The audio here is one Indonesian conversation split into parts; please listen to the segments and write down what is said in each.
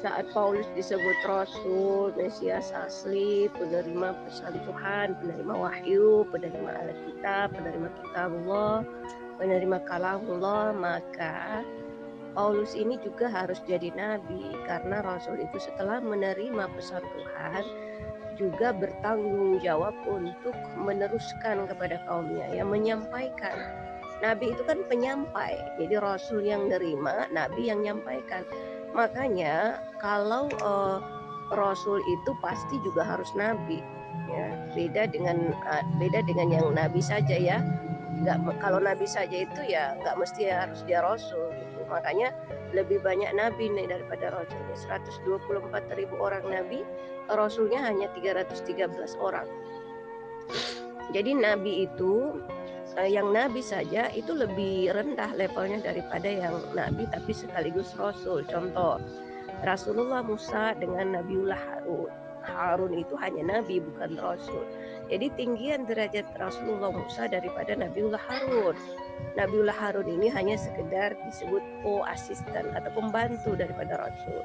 saat Paulus disebut Rasul, Mesias asli, penerima pesan Tuhan, penerima wahyu, penerima Alkitab, penerima kitabullah, penerima kalamullah, maka Paulus ini juga harus jadi nabi, karena Rasul itu setelah menerima pesan Tuhan juga bertanggung jawab untuk meneruskan kepada kaumnya, ya, menyampaikan. Nabi itu kan penyampai, jadi Rasul yang nerima, nabi yang nyampaikan. Makanya kalau Rasul itu pasti juga harus nabi, ya. Beda dengan yang nabi saja, ya. Kalau nabi saja itu ya nggak mesti harus dia rasul gitu. Makanya lebih banyak nabi nih daripada rasulnya. 124.000 orang nabi, rasulnya hanya 313 orang. Jadi nabi itu yang nabi saja itu lebih rendah levelnya daripada yang nabi tapi sekaligus rasul. Contoh, Rasulullah Musa dengan Nabiullah Harun. Harun itu hanya nabi bukan rasul. Jadi tinggian derajat Rasulullah Musa daripada Nabiullah Harun. Nabiullah Harun ini hanya sekedar disebut asisten atau pembantu daripada Rasul.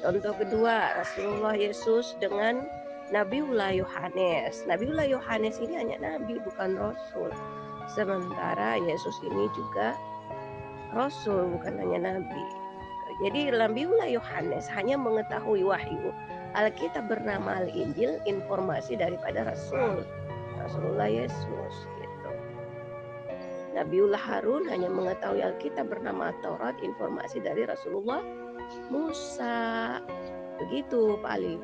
Contoh kedua, Rasulullah Yesus dengan Nabiullah Yohanes. Nabiullah Yohanes ini hanya nabi bukan rasul. Sementara Yesus ini juga rasul bukan hanya nabi. Jadi Nabiullah Yohanes hanya mengetahui wahyu. Alkitab bernama Al-Injil, informasi daripada Rasulullah Yesus gitu. Nabiullah Harun hanya mengetahui Alkitab bernama Taurat, informasi dari Rasulullah Musa. Begitu Pak Ali.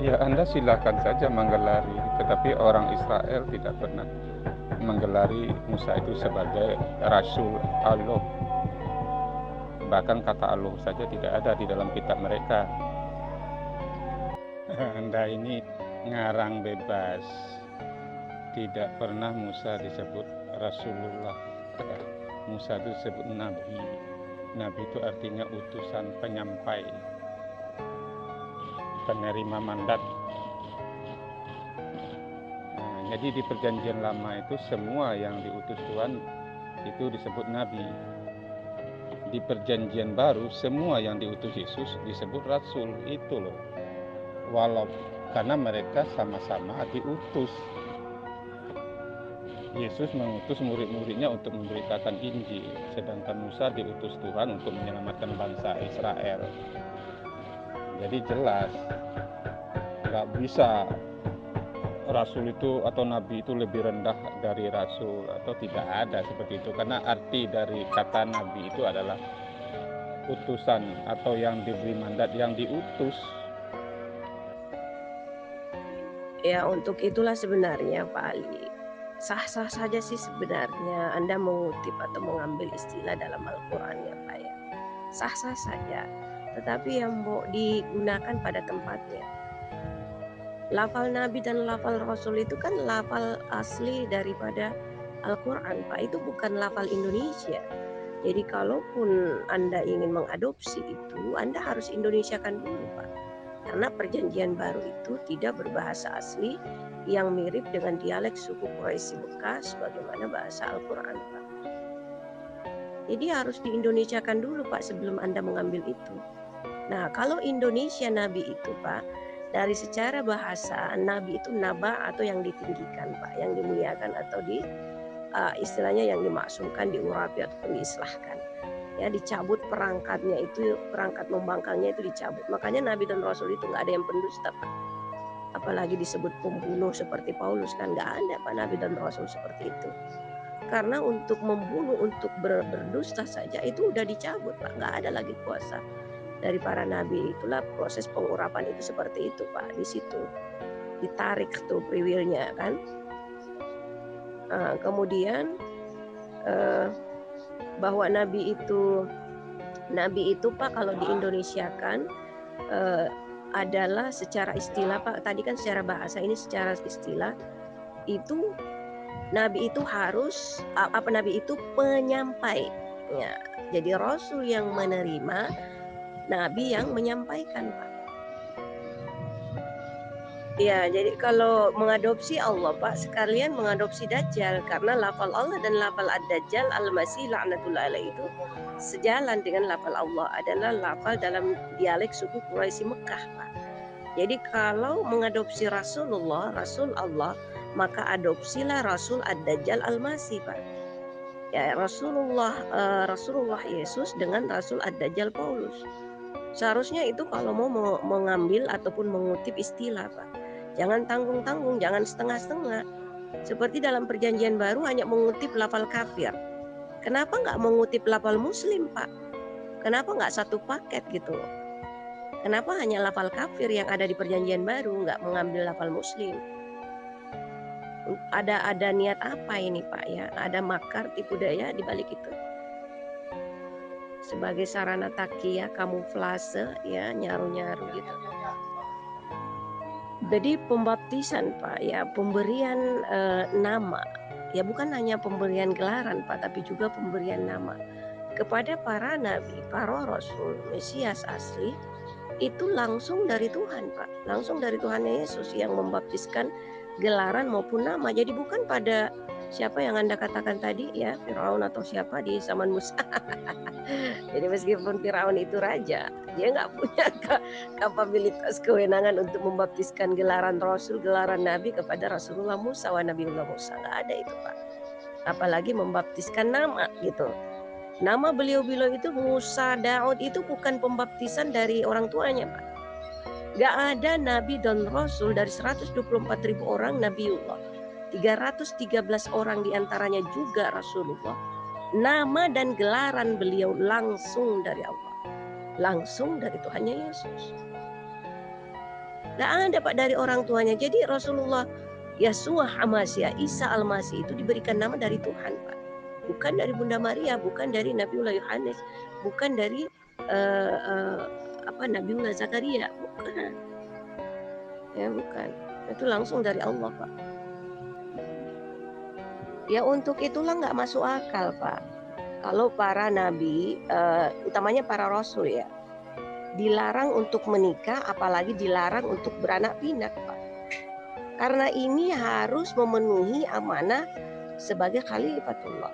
Ya, Anda silakan saja menggelari, tetapi orang Israel tidak pernah menggelari Musa itu sebagai Rasul Allah. Bahkan kata Allah saja tidak ada di dalam kitab mereka. Anda ini ngarang bebas. Tidak pernah Musa disebut Rasulullah. Musa itu disebut Nabi. Nabi itu artinya utusan, penyampai, penerima mandat. Jadi di perjanjian lama itu semua yang diutus Tuhan itu disebut Nabi. Di perjanjian baru semua yang diutus Yesus disebut Rasul. Itu loh. Karena mereka sama-sama diutus. Yesus mengutus murid-muridnya untuk memberitakan Injil, sedangkan Musa diutus Tuhan untuk menyelamatkan bangsa Israel. Jadi jelas nggak bisa Rasul itu atau Nabi itu lebih rendah dari Rasul, atau tidak ada seperti itu, karena arti dari kata Nabi itu adalah utusan atau yang diberi mandat, yang diutus. Ya, untuk itulah sebenarnya Pak Ali, sah-sah saja sih sebenarnya Anda mengutip atau mengambil istilah dalam Al-Quran, ya Pak, ya. Sah-sah saja, tetapi yang mau digunakan pada tempatnya. Lafal Nabi dan lafal Rasul itu kan lafal asli daripada Al-Quran, Pak. Itu bukan lafal Indonesia. Jadi kalaupun Anda ingin mengadopsi itu, Anda harus Indonesiakan dulu, Pak. Karena perjanjian baru itu tidak berbahasa asli yang mirip dengan dialek suku Quraisy bekas bagaimana bahasa Al-Quran, Pak. Jadi harus diindonesiakan dulu, Pak, sebelum Anda mengambil itu. Nah, kalau Indonesia Nabi itu, Pak, dari secara bahasa Nabi itu naba atau yang ditinggikan, Pak, yang dimuliakan atau istilahnya yang dimaksumkan, diurapi ataupun diislahkan. Ya, dicabut perangkatnya itu, perangkat membangkangnya itu dicabut. Makanya Nabi dan Rasul itu nggak ada yang pendusta, Pak. Apalagi disebut pembunuh seperti Paulus, kan nggak ada, Pak, Nabi dan Rasul seperti itu. Karena untuk membunuh, untuk berdusta saja itu udah dicabut, Pak. Nggak ada lagi kuasa dari para nabi. Itulah proses pengurapan itu seperti itu, Pak. Di situ ditarik tuh priwilnya, kan. Kemudian bahwa nabi itu Pak, kalau diindonesiakan adalah secara istilah, Pak. Tadi kan secara bahasa, ini secara istilah itu nabi itu harus nabi itu penyampai. Ya, jadi Rasul yang menerima, nabi yang menyampaikan, Pak. Ya, jadi kalau mengadopsi Allah, Pak, sekalian mengadopsi Dajjal, karena lafal Allah dan lafal Ad-Dajjal Al-Masih la'natullah alaih itu sejalan dengan lafal Allah adalah lafal dalam dialek suku Quraisy Mekah, Pak. Jadi kalau mengadopsi Rasulullah, Rasul Allah, maka adopsilah Rasul Ad-Dajjal Al-Masih, Pak. Ya, Rasulullah Yesus dengan Rasul Ad-Dajjal Paulus. Seharusnya itu kalau mau mengambil ataupun mengutip istilah, Pak. Jangan tanggung-tanggung, jangan setengah-setengah. Seperti dalam perjanjian baru hanya mengutip lafal kafir. Kenapa nggak mengutip lafal muslim, Pak? Kenapa nggak satu paket gitu? Kenapa hanya lafal kafir yang ada di perjanjian baru, nggak mengambil lafal muslim? Ada niat apa ini, Pak ya? Ada makar tipu daya di balik itu? Sebagai sarana takiyah, kamuflase ya, nyaru-nyaru gitu. Jadi pembaptisan, Pak ya, pemberian nama. Ya bukan hanya pemberian gelaran, Pak, tapi juga pemberian nama kepada para nabi, para rasul, Mesias asli itu langsung dari Tuhan, Pak. Langsung dari Tuhan Yesus yang membaptiskan gelaran maupun nama. Jadi bukan pada siapa yang Anda katakan tadi ya, Firaun atau siapa di zaman Musa. Jadi meskipun Firaun itu raja, dia nggak punya kapabilitas kewenangan untuk membaptiskan gelaran Rasul, gelaran Nabi kepada Rasulullah Musa wa Nabiullah Musa. Nggak ada itu, Pak. Apalagi membaptiskan nama gitu. Nama beliau-beliau itu Musa, Daud itu bukan pembaptisan dari orang tuanya, Pak. Gak ada Nabi dan Rasul dari 124.000 orang Nabiullah. 313 orang diantaranya juga Rasulullah. Nama dan gelaran beliau langsung dari Allah. Langsung dari Tuhannya Yesus. Gak ada, Pak, dari orang tuanya. Jadi Rasulullah Yasuah Al-Masih, Isa Al-Masih itu diberikan nama dari Tuhan, Pak. Bukan dari Bunda Maria, bukan dari Nabiullah Yohanes, bukan dari Nabiullah Zakaria, bukan. Ya bukan. Itu langsung dari Allah, Pak. Ya untuk itulah nggak masuk akal, Pak. Kalau para nabi, utamanya para rasul ya, dilarang untuk menikah, apalagi dilarang untuk beranak pinak, Pak. Karena ini harus memenuhi amanah sebagai khalifatullah.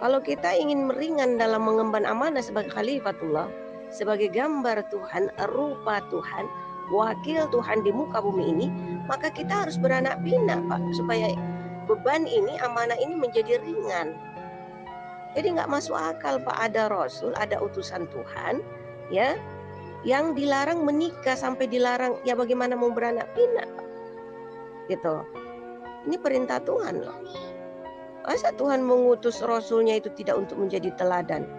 Kalau kita ingin meringan dalam mengemban amanah sebagai khalifatullah, sebagai gambar Tuhan, rupa Tuhan, wakil Tuhan di muka bumi ini, maka kita harus beranak pinak, Pak, supaya beban ini, amanah ini menjadi ringan. Jadi nggak masuk akal, Pak, ada Rasul, ada utusan Tuhan, ya, yang dilarang menikah sampai dilarang, ya bagaimana mau beranak pinak, Pak? Gitu. Ini perintah Tuhan loh. Masa Tuhan mengutus Rasulnya itu tidak untuk menjadi teladan?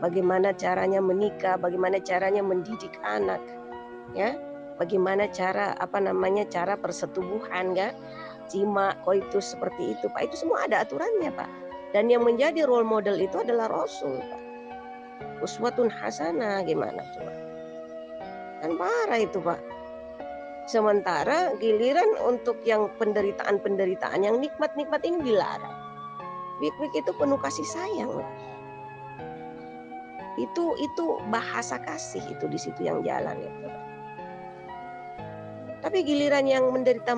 Bagaimana caranya menikah, bagaimana caranya mendidik anak, ya, bagaimana cara cara persetubuhan, ya, jima, koitus seperti itu, Pak. Itu semua ada aturannya, Pak. Dan yang menjadi role model itu adalah Rasul, Pak. Uswatun hasanah, gimana coba? Kan parah itu, Pak. Sementara giliran untuk yang penderitaan yang nikmat-nikmat ini dilarang. Wik-wik itu penuh kasih sayang. Itu bahasa kasih itu di situ yang jalan itu. Tapi giliran yang menderita,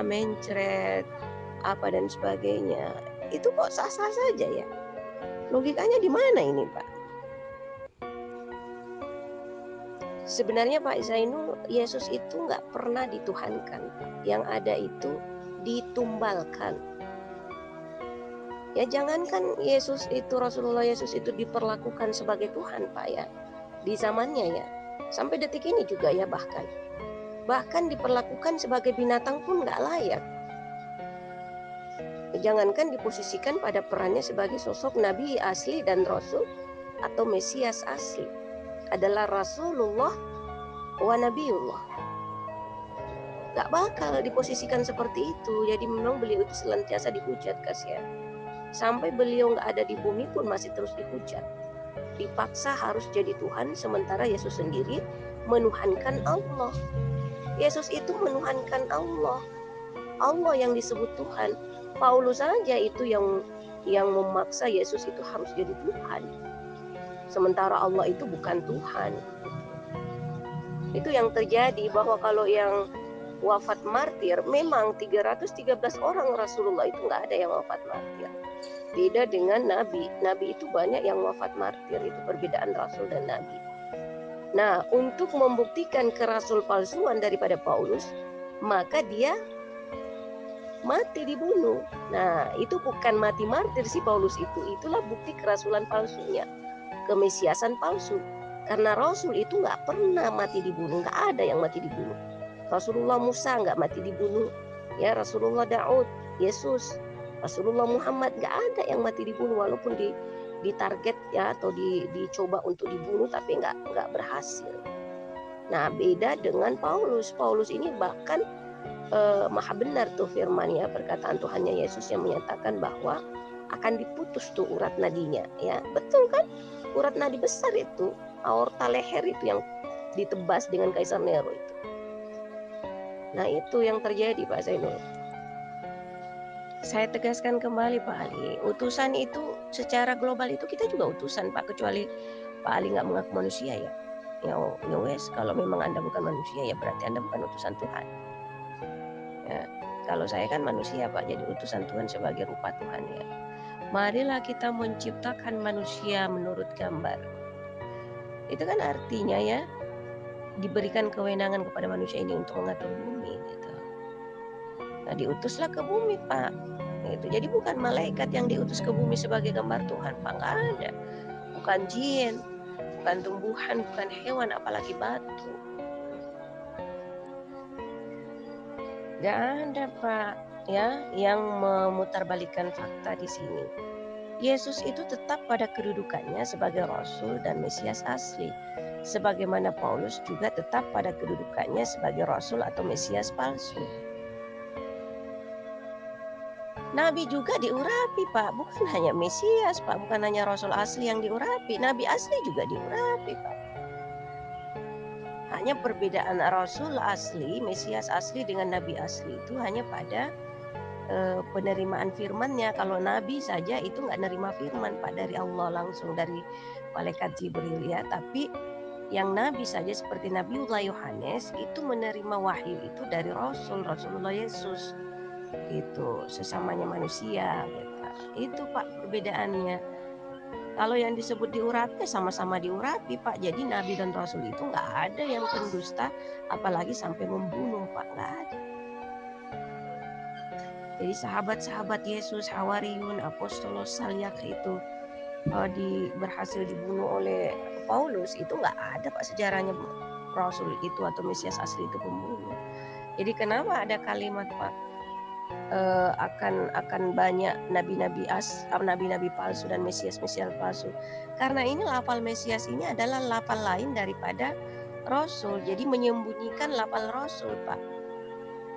mencret, apa dan sebagainya, itu kok sah-sah saja ya. Logikanya di mana ini, Pak? Sebenarnya Pak Zainul, Yesus itu nggak pernah dituhankan. Yang ada itu ditumbalkan. Ya jangankan Yesus itu, Rasulullah Yesus itu diperlakukan sebagai Tuhan, Pak ya, di zamannya ya, sampai detik ini juga ya, bahkan diperlakukan sebagai binatang pun nggak layak. Jangankan diposisikan pada perannya sebagai sosok Nabi asli dan Rasul atau Mesias asli, adalah Rasulullah wa Nabiullah. Gak bakal diposisikan seperti itu. Jadi memang beliau itu senantiasa dihujat, kasihan. Sampai beliau gak ada di bumi pun masih terus dihujat. Dipaksa harus jadi Tuhan, sementara Yesus sendiri menuhankan Allah. Yesus itu menuhankan Allah. Allah yang disebut Tuhan. Paulus saja itu yang memaksa Yesus itu harus jadi Tuhan. Sementara Allah itu bukan Tuhan. Itu yang terjadi, bahwa kalau yang wafat martir, memang 313 orang Rasulullah itu nggak ada yang wafat martir. Beda dengan Nabi. Nabi itu banyak yang wafat martir. Itu perbedaan Rasul dan Nabi. Nah, untuk membuktikan kerasul palsuan daripada Paulus, maka dia mati dibunuh. Nah, itu bukan mati martir si Paulus itu. Itulah bukti kerasulan palsunya, kemesiasan palsu. Karena Rasul itu nggak pernah mati dibunuh, nggak ada yang mati dibunuh. Rasulullah Musa nggak mati dibunuh, ya Rasulullah Daud, Yesus, Rasulullah Muhammad nggak ada yang mati dibunuh, walaupun ditarget ya atau dicoba untuk dibunuh tapi nggak berhasil. Nah, beda dengan Paulus. Paulus ini bahkan maha benar tuh firman-Nya, perkataan Tuhannya Yesus yang menyatakan bahwa akan diputus tuh urat nadinya, ya betul kan? Urat nadi besar itu, aorta leher itu yang ditebas dengan Kaisar Nero itu. Nah, itu yang terjadi Pak Zainul. Saya tegaskan kembali Pak Ali, utusan itu secara global itu kita juga utusan Pak, kecuali Pak Ali nggak mengaku manusia ya. Ya wes, kalau memang Anda bukan manusia ya berarti Anda bukan utusan Tuhan. Ya, kalau saya kan manusia Pak, jadi utusan Tuhan sebagai rupa Tuhan ya. Marilah kita menciptakan manusia menurut gambar. Itu kan artinya ya, diberikan kewenangan kepada manusia ini untuk mengatur bumi gitu. Nah, diutuslah ke bumi Pak. Gitu. Jadi bukan malaikat yang diutus ke bumi sebagai gambar Tuhan Pak, nggak ada. Bukan jin, bukan tumbuhan, bukan hewan, apalagi batu. Nggak ada Pak ya yang memutarbalikkan fakta di sini. Yesus itu tetap pada kedudukannya sebagai Rasul dan Mesias asli. Sebagaimana Paulus juga tetap pada kedudukannya sebagai Rasul atau Mesias palsu. Nabi juga diurapi Pak, bukan hanya Mesias Pak, bukan hanya Rasul asli yang diurapi, Nabi asli juga diurapi Pak. Hanya perbedaan Rasul asli, Mesias asli dengan Nabi asli itu hanya pada penerimaan firman-Nya. Kalau Nabi saja itu nggak nerima firman Pak dari Allah langsung, dari malaikat Jibril ya, tapi yang Nabi saja seperti Nabiullah Yohanes itu menerima wahyu itu dari Rasulullah Yesus. Gitu, sesamanya manusia gitu. Itu Pak perbedaannya. Kalau yang disebut diurapi sama-sama diurapi Pak. Jadi Nabi dan Rasul itu nggak ada yang pendusta, apalagi sampai membunuh Pak, nggak ada. Jadi sahabat-sahabat Yesus, Hawariyun, Apostolos, Salyak itu berhasil dibunuh oleh Paulus, itu nggak ada Pak sejarahnya Rasul itu atau Mesias asli itu pembunuh. Jadi kenapa ada kalimat Pak? Akan banyak nabi-nabi palsu dan mesias palsu. Karena ini lafal Mesias ini adalah lafal lain daripada Rasul. Jadi menyembunyikan lafal Rasul Pak.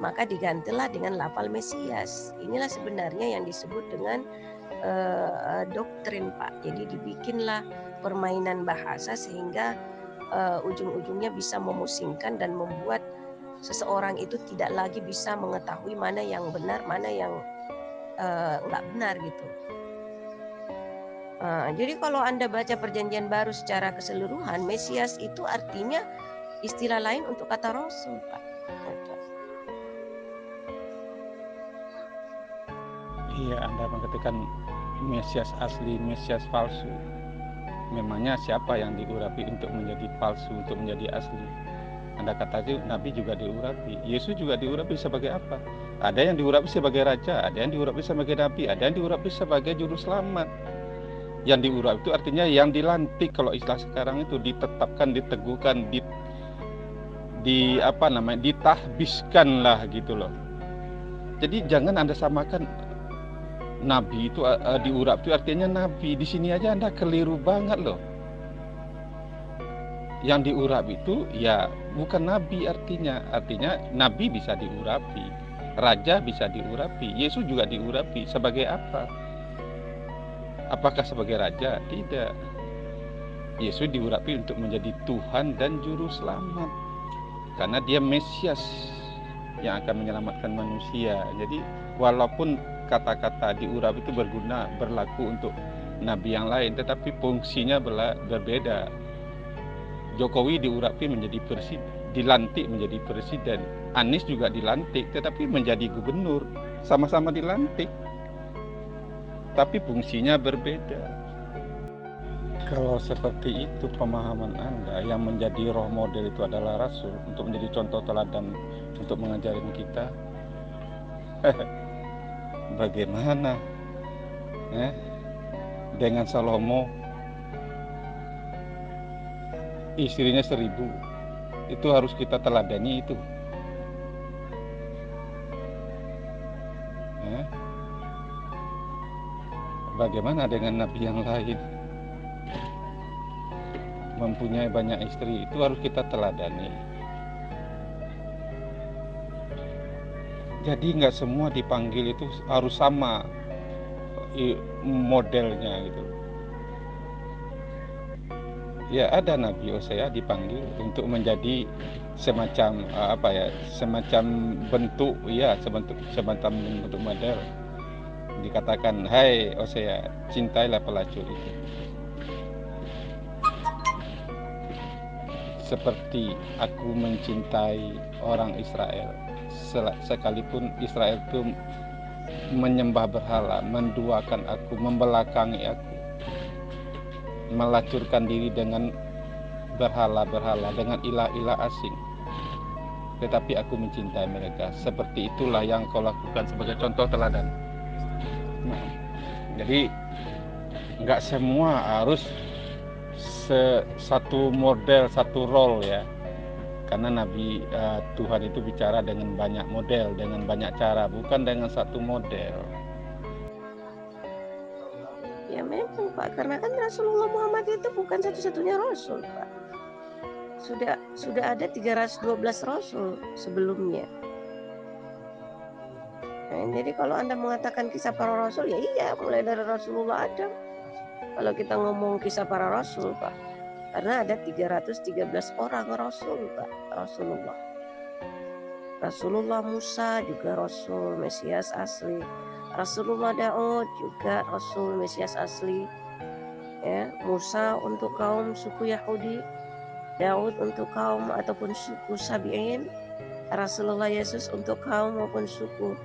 Maka digantilah dengan lafal Mesias. Inilah sebenarnya yang disebut dengan doktrin Pak. Jadi dibikinlah permainan bahasa sehingga ujung-ujungnya bisa memusingkan dan membuat seseorang itu tidak lagi bisa mengetahui mana yang benar, mana yang nggak benar gitu. Jadi kalau Anda baca Perjanjian Baru secara keseluruhan, Mesias itu artinya istilah lain untuk kata Rasul, Pak. Iya, Anda mengetikkan Mesias asli, Mesias palsu. Memangnya siapa yang diurapi untuk menjadi palsu, untuk menjadi asli? Anda katakan Nabi juga diurapi, Yesus juga diurapi sebagai apa? Ada yang diurapi sebagai raja, ada yang diurapi sebagai nabi, ada yang diurapi sebagai juru selamat. Yang diurapi itu artinya yang dilantik, kalau istilah sekarang itu ditetapkan, diteguhkan, ditahbiskan lah gitu loh. Jadi jangan Anda samakan nabi itu diurapi itu artinya nabi. Di sini aja Anda keliru banget loh. Yang diurapi itu ya bukan nabi artinya nabi bisa diurapi, raja bisa diurapi, Yesus juga diurapi. Sebagai apa? Apakah sebagai raja? Tidak. Yesus diurapi untuk menjadi Tuhan dan juru selamat, karena dia Mesias yang akan menyelamatkan manusia. Jadi walaupun kata-kata diurapi itu berlaku untuk nabi yang lain, tetapi fungsinya berbeda. Jokowi diurapi menjadi dilantik menjadi presiden. Anies juga dilantik, tetapi menjadi gubernur. Sama-sama dilantik, tapi fungsinya berbeda. Kalau seperti itu pemahaman Anda, yang menjadi role model itu adalah Rasul untuk menjadi contoh teladan untuk mengajarin kita, bagaimana dengan Salomo, istrinya 1000, itu harus kita teladani itu. Bagaimana dengan nabi yang lain, mempunyai banyak istri, itu harus kita teladani. Jadi nggak semua dipanggil itu harus sama modelnya gitu. Ya, ada Nabi Hosea dipanggil untuk menjadi semacam semacam bentuk, semacam bentuk model. Dikatakan, hai Hosea, cintailah pelacur itu. Seperti aku mencintai orang Israel, sekalipun Israel itu menyembah berhala, menduakan aku, membelakangi aku, melacurkan diri dengan berhala-berhala, dengan ilah-ilah asing, tetapi aku mencintai mereka. Seperti itulah yang kau lakukan sebagai contoh teladan. Jadi nggak semua harus satu model, satu role ya, karena Nabi Tuhan itu bicara dengan banyak model, dengan banyak cara, bukan dengan satu model. Ya memang Pak, karena kan Rasulullah Muhammad itu bukan satu-satunya Rasul Pak. Sudah ada 312 Rasul sebelumnya. Jadi kalau Anda mengatakan kisah para Rasul, ya iya, mulai dari Rasulullah Adam. Kalau kita ngomong kisah para Rasul Pak, karena ada 313 orang Rasul Pak, Rasulullah Musa juga Rasul Mesias asli, Rasulullah Daud juga Rasul Mesias asli. Ya, Musa untuk kaum suku Yahudi, Daud untuk kaum ataupun suku Sabi'in, Rasulullah Yesus untuk kaum maupun suku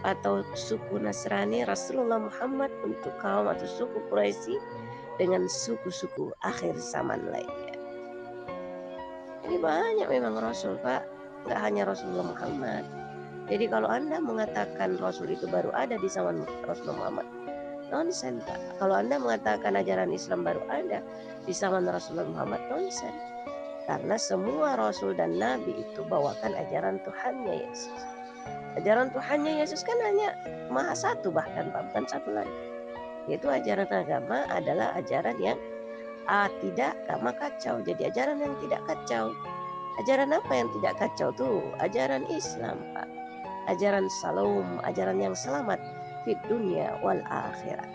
atau suku Nasrani, Rasulullah Muhammad untuk kaum atau suku Quraisy dengan suku-suku akhir zaman lainnya. Ini banyak memang Rasul Pak, nggak hanya Rasulullah Muhammad. Jadi kalau Anda mengatakan Rasul itu baru ada di zaman Rasulullah Muhammad, nonsen Pak. Kalau Anda mengatakan ajaran Islam baru ada di zaman Rasulullah Muhammad, nonsen. Karena semua Rasul dan Nabi itu bawakan ajaran Tuhannya Yesus. Ajaran Tuhannya Yesus kan hanya Maha Satu, bahkan Pak, bukan satu lagi. Yaitu ajaran agama adalah ajaran yang tidak agama kacau. Jadi ajaran yang tidak kacau. Ajaran apa yang tidak kacau tuh? Ajaran Islam Pak. Ajaran salam, ajaran yang selamat fid dunya wal akhirat.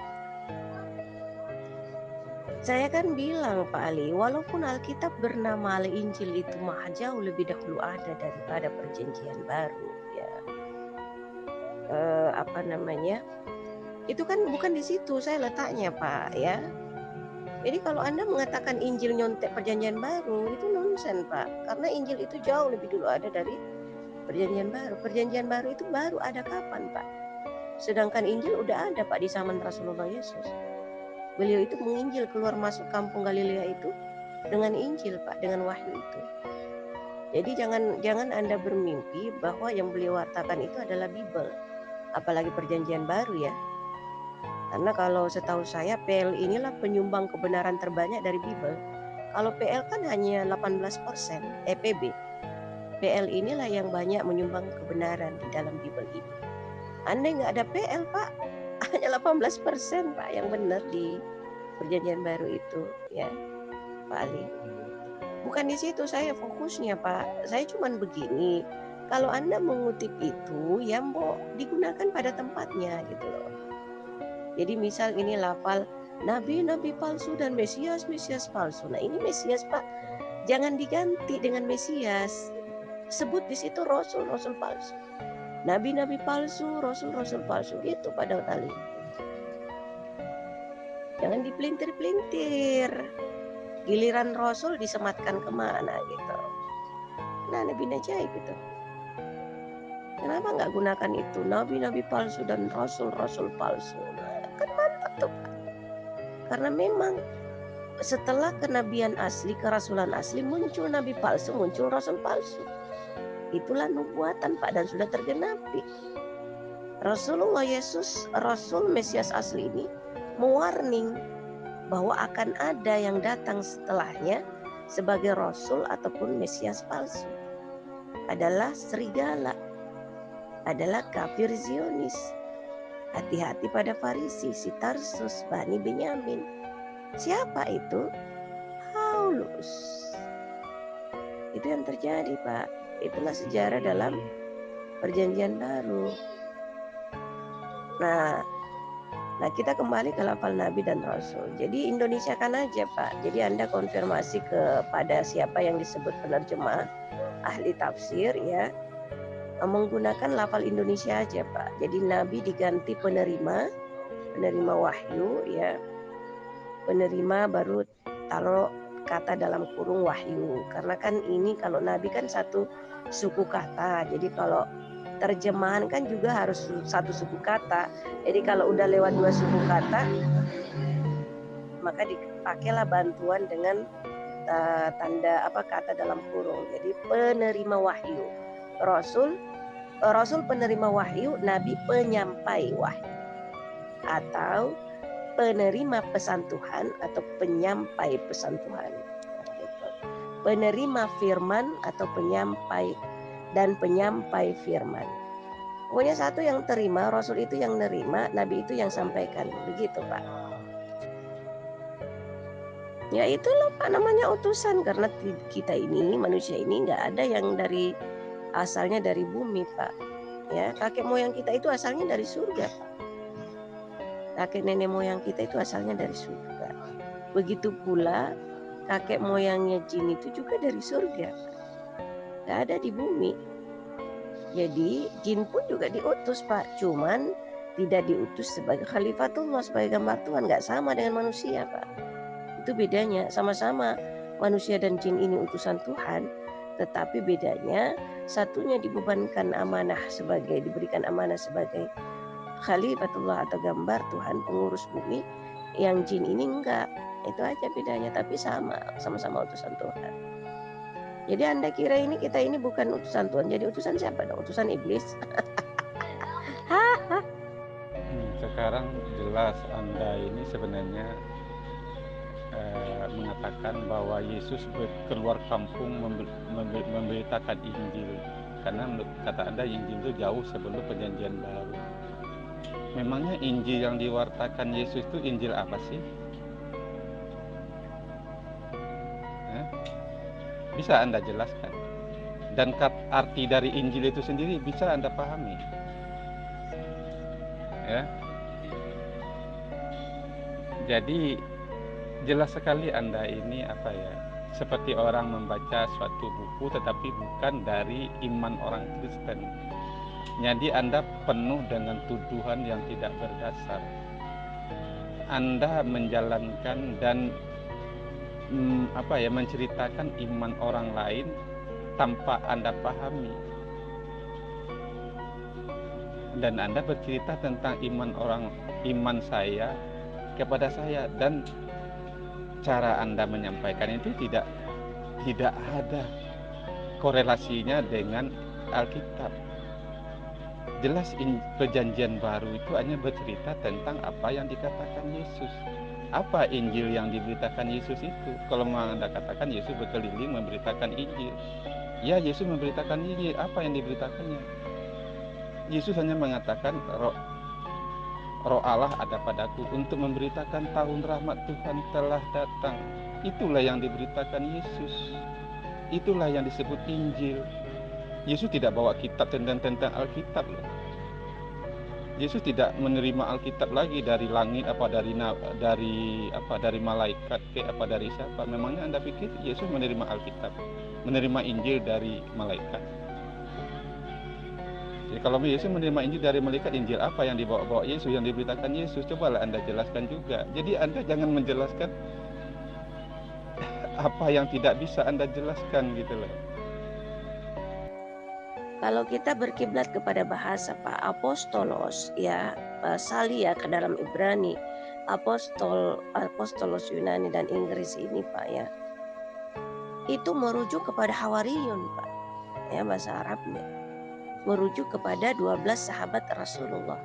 Saya kan bilang Pak Ali, walaupun Alkitab bernama Al-Injil itu jauh lebih dahulu ada daripada Perjanjian Baru ya. Itu kan bukan di situ saya letaknya Pak ya. Jadi kalau Anda mengatakan Injil nyontek Perjanjian Baru, itu nonsen Pak, karena Injil itu jauh lebih dulu ada dari Perjanjian Baru. Perjanjian Baru itu baru ada kapan Pak? Sedangkan Injil udah ada Pak di zaman Rasulullah Yesus. Beliau itu menginjil keluar masuk kampung Galilea itu dengan Injil Pak, dengan wahyu itu. Jadi jangan Anda bermimpi bahwa yang beliau wartakan itu adalah Bible, apalagi Perjanjian Baru ya. Karena kalau setahu saya PL inilah penyumbang kebenaran terbanyak dari Bible. Kalau PL kan hanya 18%, PB. PL inilah yang banyak menyumbang kebenaran di dalam Bible ini. Andai nggak ada PL Pak, hanya 18% Pak yang benar di Perjanjian Baru itu ya Pak Ali. Bukan di situ saya fokusnya Pak. Saya cuman begini, kalau Anda mengutip itu ya mau digunakan pada tempatnya gitu loh. Jadi misal ini lafal nabi-nabi palsu dan Mesias palsu. Nah ini Mesias Pak, jangan diganti dengan Mesias. Sebut di situ rasul-rasul palsu. Nabi-nabi palsu, rasul-rasul palsu gitu Pak Daud Ali. Jangan dipelintir-pelintir. Giliran rasul disematkan kemana gitu. Nah, nabi ajaib itu. Kenapa nggak gunakan itu? Nabi-nabi palsu dan rasul-rasul palsu. Nah, kan mantap tuh Pak. Karena memang setelah kenabian asli, kerasulan asli, muncul nabi palsu, muncul rasul palsu. Itulah nubuatan Pak, dan sudah tergenapi. Rasulullah Yesus, Rasul Mesias asli ini, mewarning bahwa akan ada yang datang setelahnya sebagai Rasul ataupun Mesias palsu. Adalah serigala, adalah kafir Zionis. Hati-hati pada Farisi, si Tarsus, Bani Benyamin. Siapa itu? Paulus. Itu yang terjadi Pak. Itulah sejarah dalam perjanjian baru. Nah kita kembali ke lafal Nabi dan Rasul. Jadi Indonesia kan aja Pak. Jadi Anda konfirmasi kepada siapa yang disebut penerjemah, ahli tafsir ya, menggunakan lafal Indonesia aja Pak. Jadi Nabi diganti penerima wahyu ya. Penerima baru taruh kata dalam kurung wahyu. Karena kan ini kalau Nabi kan satu suku kata. Jadi kalau terjemahan kan juga harus satu suku kata. Jadi kalau udah lewat dua suku kata, maka dipakailah bantuan dengan tanda kata dalam kurung. Jadi penerima wahyu. Rasul penerima wahyu, Nabi penyampai wahyu. Atau penerima pesan Tuhan atau penyampai pesan Tuhan. Gitu. Penerima firman atau penyampai dan penyampai firman. Pokoknya satu yang terima, Rasul itu yang nerima, Nabi itu yang sampaikan. Begitu Pak. Ya itulah Pak namanya utusan. Karena kita ini, manusia ini gak ada yang asalnya dari bumi Pak. Ya, kakek moyang kita itu asalnya dari surga Pak. Kakek nenek moyang kita itu asalnya dari surga. Begitu pula kakek moyangnya jin itu juga dari surga. Gak ada di bumi. Jadi jin pun juga diutus Pak. Cuman tidak diutus sebagai khalifatullah, sebagai gambar Tuhan. Gak sama dengan manusia Pak. Itu bedanya. Sama-sama manusia dan jin ini utusan Tuhan. Tetapi bedanya satunya diberikan amanah sebagai khalifatullah atau gambar Tuhan, pengurus bumi. Yang jin ini enggak. Itu aja bedanya, tapi sama-sama utusan Tuhan. Jadi Anda kira kita ini bukan utusan Tuhan. Jadi utusan siapa dong? Utusan iblis. Sekarang jelas Anda ini sebenarnya mengatakan bahwa Yesus keluar kampung memberitakan Injil. Karena menurut kata Anda Injil itu jauh sebelum perjanjian baru. Memangnya Injil yang diwartakan Yesus itu Injil apa sih? Bisa Anda jelaskan? Dan arti dari Injil itu sendiri bisa Anda pahami? Ya. Jadi jelas sekali Anda ini seperti orang membaca suatu buku tetapi bukan dari iman orang Kristen. Jadi Anda penuh dengan tuduhan yang tidak berdasar. Anda menjalankan dan menceritakan iman orang lain tanpa Anda pahami. Dan Anda bercerita tentang iman saya kepada saya, dan cara Anda menyampaikan itu tidak ada korelasinya dengan Alkitab. Jelas perjanjian baru itu hanya bercerita tentang apa yang dikatakan Yesus. Apa Injil yang diberitakan Yesus itu? Kalau Anda katakan Yesus berkeliling memberitakan Injil. Ya, Yesus memberitakan Injil. Apa yang diberitakannya? Yesus hanya mengatakan Roh Allah ada padaku untuk memberitakan tahun rahmat Tuhan telah datang. Itulah yang diberitakan Yesus. Itulah yang disebut Injil. Yesus tidak bawa kitab tentang Alkitab. Yesus tidak menerima Alkitab lagi dari langit dari malaikat dari siapa. Memangnya Anda pikir Yesus menerima Alkitab, menerima Injil dari malaikat? Jadi kalau Yesus menerima Injil dari malaikat, Injil apa yang dibawa Yesus, yang diberitakan Yesus? Cobalah Anda jelaskan juga. Jadi Anda jangan menjelaskan apa yang tidak bisa Anda jelaskan gitu loh. Kalau kita berkiblat kepada bahasa Pak, apostolos ya, salia ke dalam Ibrani, apostolos Yunani dan Inggris ini Pak ya, itu merujuk kepada hawariyun Pak, ya bahasa Arabnya, merujuk kepada 12 sahabat Rasulullah.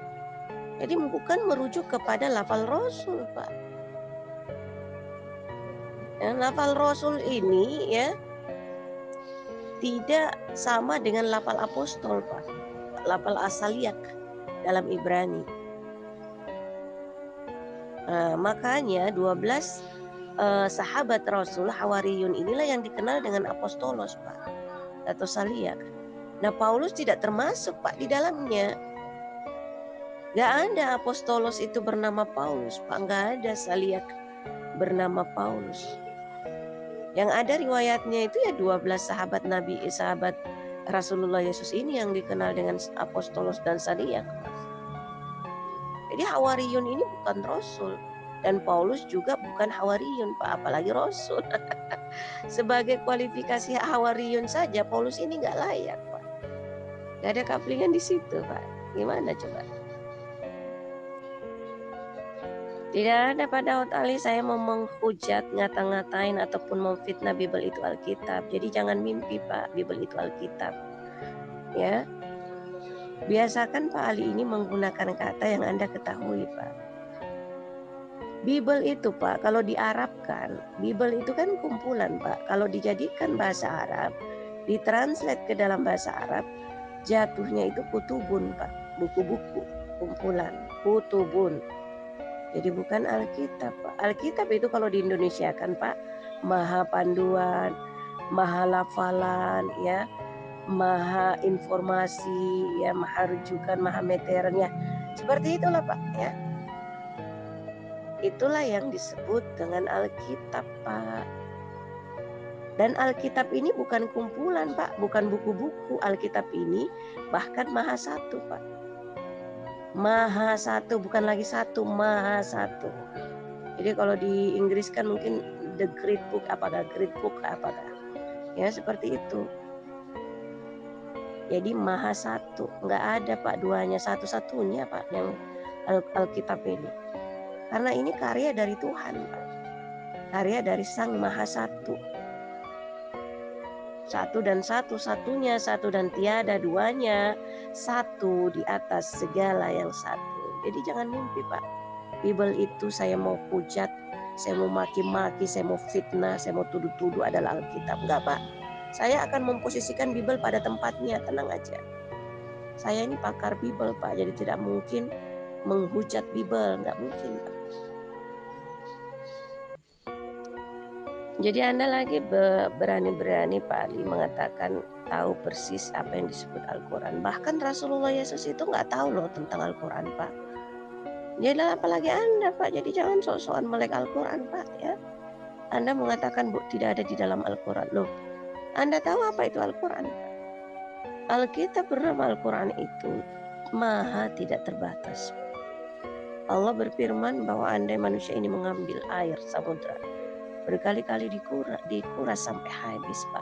Jadi bukan merujuk kepada lafal Rasul Pak. Ya, lafal Rasul ini ya tidak sama dengan lafal apostol Pak, lafal asaliak dalam Ibrani. Makanya 12 sahabat Rasul hawariyun inilah yang dikenal dengan apostolos Pak, atau saliak. Nah Paulus tidak termasuk Pak di dalamnya. Gak ada apostolos itu bernama Paulus Pak, gak ada saliak bernama Paulus. Yang ada riwayatnya itu ya 12 sahabat Nabi, sahabat Rasulullah Yesus ini yang dikenal dengan apostolos dan saliak. Jadi hawariyun ini bukan rasul, dan Paulus juga bukan hawariyun Pak, apalagi rasul. Sebagai kualifikasi hawariyun saja Paulus ini nggak layak Pak. Gak ada kaplingan di situ Pak. Gimana coba? Tidak ada Pak Daud Ali saya mau menghujat, ngata-ngatain ataupun memfitnah Bible itu Alkitab. Jadi jangan mimpi Pak, Bible itu Alkitab. Ya. Biasakan Pak Ali ini menggunakan kata yang Anda ketahui Pak. Bible itu Pak, kalau diarabkan, Bible itu kan kumpulan Pak. Kalau dijadikan bahasa Arab, ditranslate ke dalam bahasa Arab, jatuhnya itu kutubun Pak, buku-buku, kumpulan, kutubun. Jadi bukan Alkitab Pak. Alkitab itu kalau di Indonesia kan Pak, maha panduan, maha lafalan ya, maha informasi ya, maha rujukan, maha meteran ya. Seperti itulah Pak ya. Itulah yang disebut dengan Alkitab Pak. Dan Alkitab ini bukan kumpulan Pak, bukan buku-buku. Alkitab ini bahkan maha satu Pak. Maha satu, bukan lagi satu, maha satu. Jadi kalau di Inggris kan mungkin the great book, apakah great book, apakah ya seperti itu. Jadi maha satu, nggak ada Pak duanya, satu-satunya Pak yang Alkitab ini. Karena ini karya dari Tuhan Pak, karya dari Sang Maha Satu. Satu dan satu-satunya, satu dan tiada duanya, satu di atas segala yang satu. Jadi jangan mimpi Pak, Bible itu saya mau hujat, saya mau maki-maki, saya mau fitnah, saya mau tuduh-tuduh adalah Alkitab. Enggak Pak, saya akan memposisikan Bible pada tempatnya, tenang aja. Saya ini pakar Bible Pak, jadi tidak mungkin menghujat Bible, enggak mungkin Pak. Jadi Anda lagi berani-berani Pak Ali mengatakan tahu persis apa yang disebut Al-Quran. Bahkan Rasulullah Yesus itu nggak tahu loh tentang Al-Quran Pak. Jadi apalagi Anda Pak, jadi jangan sok-sokan melek Al-Quran Pak ya. Anda mengatakan tidak ada di dalam Al-Quran. Loh, Anda tahu apa itu Al-Quran Pak? Alkitab bernama Al-Quran itu maha tidak terbatas. Allah berfirman bahwa andai manusia ini mengambil air samudra, berkali-kali dikuras sampai habis Pak,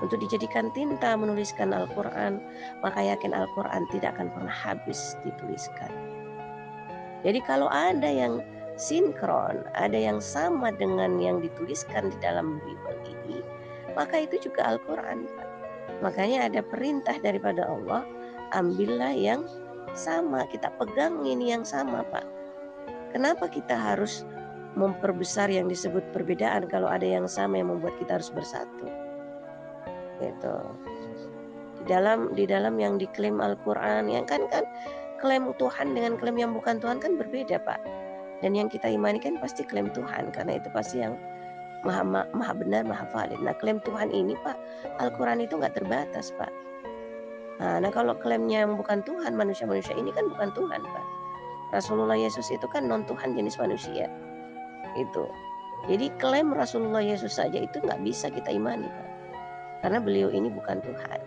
untuk dijadikan tinta menuliskan Al-Quran, maka yakin Al-Quran tidak akan pernah habis dituliskan. Jadi kalau ada yang sinkron, ada yang sama dengan yang dituliskan di dalam Bible ini, maka itu juga Al-Quran Pak. Makanya ada perintah daripada Allah, ambillah yang sama, kita pegang ini yang sama Pak. Kenapa kita harus memperbesar yang disebut perbedaan kalau ada yang sama yang membuat kita harus bersatu? Gitu. Di dalam yang diklaim Al-Quran, yang kan klaim Tuhan dengan klaim yang bukan Tuhan kan berbeda Pak. Dan yang kita imani kan pasti klaim Tuhan, karena itu pasti yang maha benar, maha valid. Nah klaim Tuhan ini Pak, Al-Quran itu nggak terbatas Pak. Nah kalau klaimnya yang bukan Tuhan, manusia-manusia ini kan bukan Tuhan Pak. Rasulullah Yesus itu kan non Tuhan jenis manusia. Itu. Jadi klaim Rasulullah Yesus saja itu nggak bisa kita imani Pak. Karena beliau ini bukan Tuhan.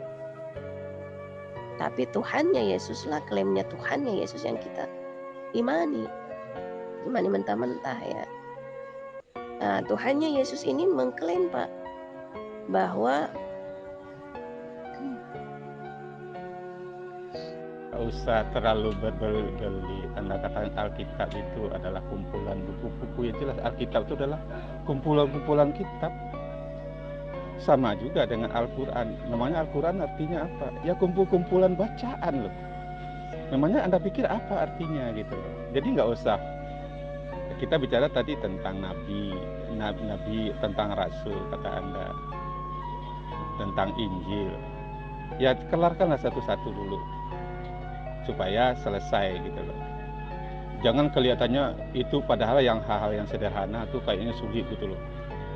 Tapi Tuhannya Yesus lah, klaimnya Tuhannya Yesus yang kita imani. Imani mentah-mentah ya. Nah, Tuhannya Yesus ini mengklaim Pak, bahwa usah terlalu berbeli. Anda katakan Alkitab itu adalah kumpulan buku-buku, ya jelas Alkitab itu adalah kumpulan-kumpulan kitab. Sama juga dengan Al-Quran. Namanya Al-Quran artinya apa? Ya kumpulan bacaan loh. Memangnya Anda pikir apa artinya gitu loh. Jadi nggak usah. Kita bicara tadi tentang nabi, tentang rasul kata Anda, tentang Injil. Ya kelarkanlah satu-satu dulu supaya selesai gitu loh. Jangan kelihatannya itu padahal hal-hal yang sederhana tuh kayaknya sulit gitu loh.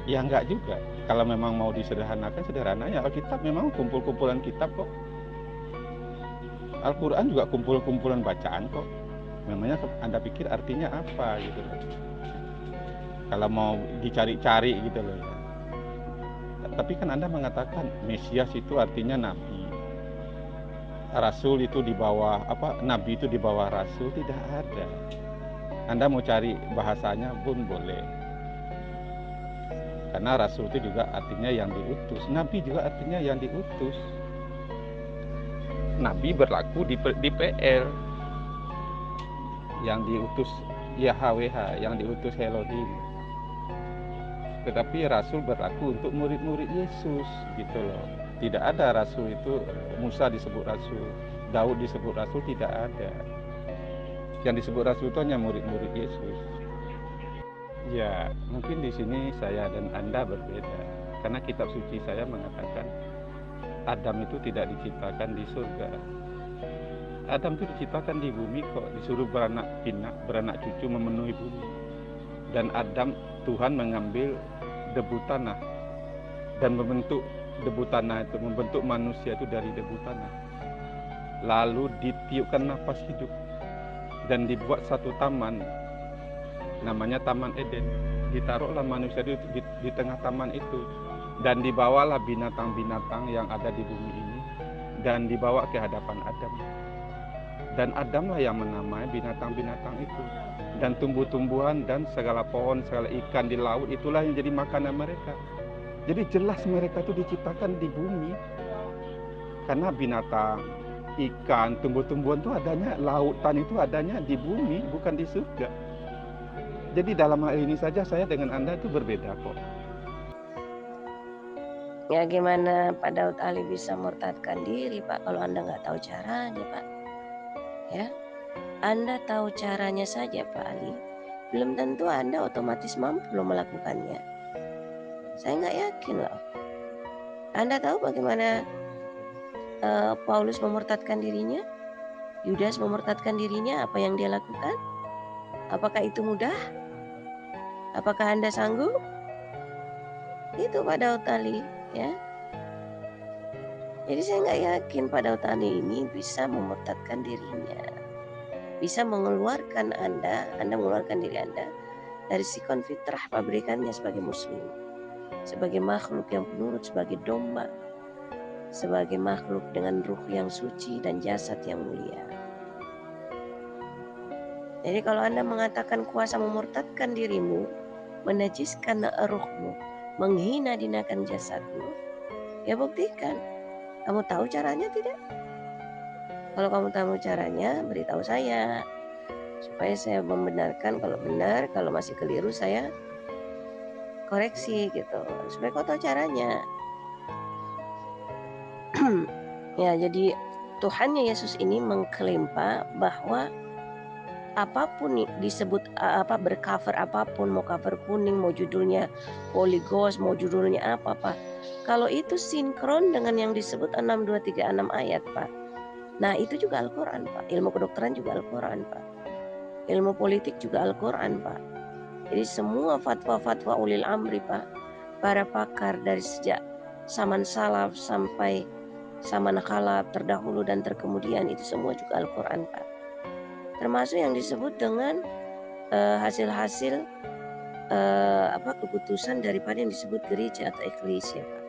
Ya enggak juga. Kalau memang mau disederhanakan, sederhananya Alkitab memang kumpul-kumpulan kitab kok. Al-Quran juga kumpul-kumpulan bacaan kok. Memangnya Anda pikir artinya apa gitu loh. Kalau mau dicari-cari gitu loh ya. Tapi kan Anda mengatakan Mesias itu artinya nabi. Rasul itu di bawah nabi itu di bawah rasul, tidak ada. Anda mau cari bahasanya pun boleh. Karena rasul itu juga artinya yang diutus, nabi juga artinya yang diutus. Nabi berlaku di PL, yang diutus YHWH, yang diutus Elohim. Tetapi rasul berlaku untuk murid-murid Yesus gitu loh. Tidak ada rasul itu, Musa disebut rasul, Daud disebut rasul, tidak ada. Yang disebut rasul itu hanya murid-murid Yesus. Ya, mungkin di sini saya dan Anda berbeda. Karena kitab suci saya mengatakan Adam itu tidak diciptakan di surga. Adam itu diciptakan di bumi kok, disuruh beranak pinak, beranak cucu, memenuhi bumi. Dan Adam, Tuhan mengambil debu tanah dan membentuk debu tanah itu, membentuk manusia itu dari debu tanah. Lalu ditiupkan nafas hidup dan dibuat satu taman, namanya Taman Eden. Ditaruhlah manusia di tengah taman itu, dan dibawalah binatang-binatang yang ada di bumi ini dan dibawa ke hadapan Adam. Dan Adamlah yang menamai binatang-binatang itu, dan tumbuh-tumbuhan dan segala pohon, segala ikan di laut, itulah yang jadi makanan mereka. Jadi jelas mereka itu diciptakan di bumi. Karena binatang, ikan, tumbuh-tumbuhan itu adanya, lautan itu adanya di bumi, bukan di surga. Jadi dalam hal ini saja saya dengan Anda itu berbeda kok. Ya gimana Pak Daud Ali bisa murtadkan diri Pak kalau Anda nggak tahu caranya Pak? Ya, Anda tahu caranya saja Pak Ali, belum tentu Anda otomatis mampu melakukannya. Saya nggak yakin loh. Anda tahu bagaimana Paulus memurtadkan dirinya? Yudas memurtadkan dirinya, apa yang dia lakukan? Apakah itu mudah? Apakah Anda sanggup? Itu Pak Daud Ali, ya. Jadi saya nggak yakin Pak Daud Ali ini bisa memurtadkan dirinya, bisa mengeluarkan Anda mengeluarkan diri Anda dari sikon fitrah pabrikannya sebagai muslim, sebagai makhluk yang penurut, sebagai domba, sebagai makhluk dengan ruh yang suci dan jasad yang mulia. Jadi kalau Anda mengatakan kuasa memurtadkan dirimu, menajiskan ruhmu, menghina-hinakan jasadmu, ya buktikan. Kamu tahu caranya tidak? Kalau kamu tahu caranya, beritahu saya, supaya saya membenarkan kalau benar, kalau masih keliru saya koreksi gitu, supaya kau tahu caranya. Ya, jadi Tuhannya Yesus ini mengklaim Pak bahwa apapun disebut bercover apapun, mau cover kuning, mau judulnya Holy Ghost, mau judulnya apa, kalau itu sinkron dengan yang disebut 6236 ayat Pak. Nah itu juga Al-Quran Pak. Ilmu kedokteran juga Al-Quran Pak. Ilmu politik juga Al-Quran Pak. Jadi semua fatwa-fatwa ulil amri Pak, para pakar dari sejak zaman salaf sampai zaman khalaf, terdahulu dan terkemudian, itu semua juga Al-Quran Pak. Termasuk yang disebut dengan hasil-hasil keputusan daripada yang disebut gereja atau eklesia Pak,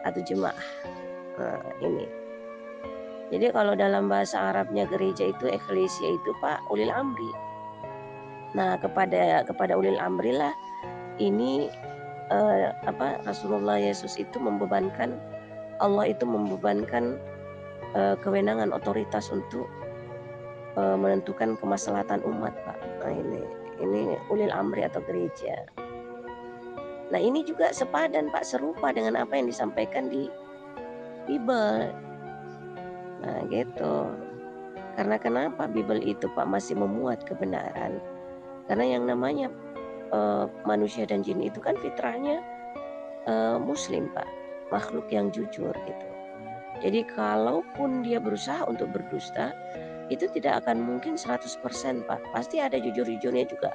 atau jemaah. Nah, ini. Jadi kalau dalam bahasa Arabnya gereja itu, eklesia itu Pak, ulil amri. Nah, kepada ulil amri lah ini Rasulullah Yesus itu membebankan, Allah itu membebankan kewenangan otoritas untuk menentukan kemaslahatan umat, Pak. Nah, ini ulil amri atau gereja. Nah, ini juga sepadan, Pak, serupa dengan apa yang disampaikan di Bible. Nah, gitu. Karena kenapa Bible itu, Pak, masih memuat kebenaran? Karena yang namanya manusia dan jin itu kan fitrahnya muslim, Pak, makhluk yang jujur gitu. Jadi kalaupun dia berusaha untuk berdusta, itu tidak akan mungkin 100%, Pak. Pasti ada jujur-jujurnya juga,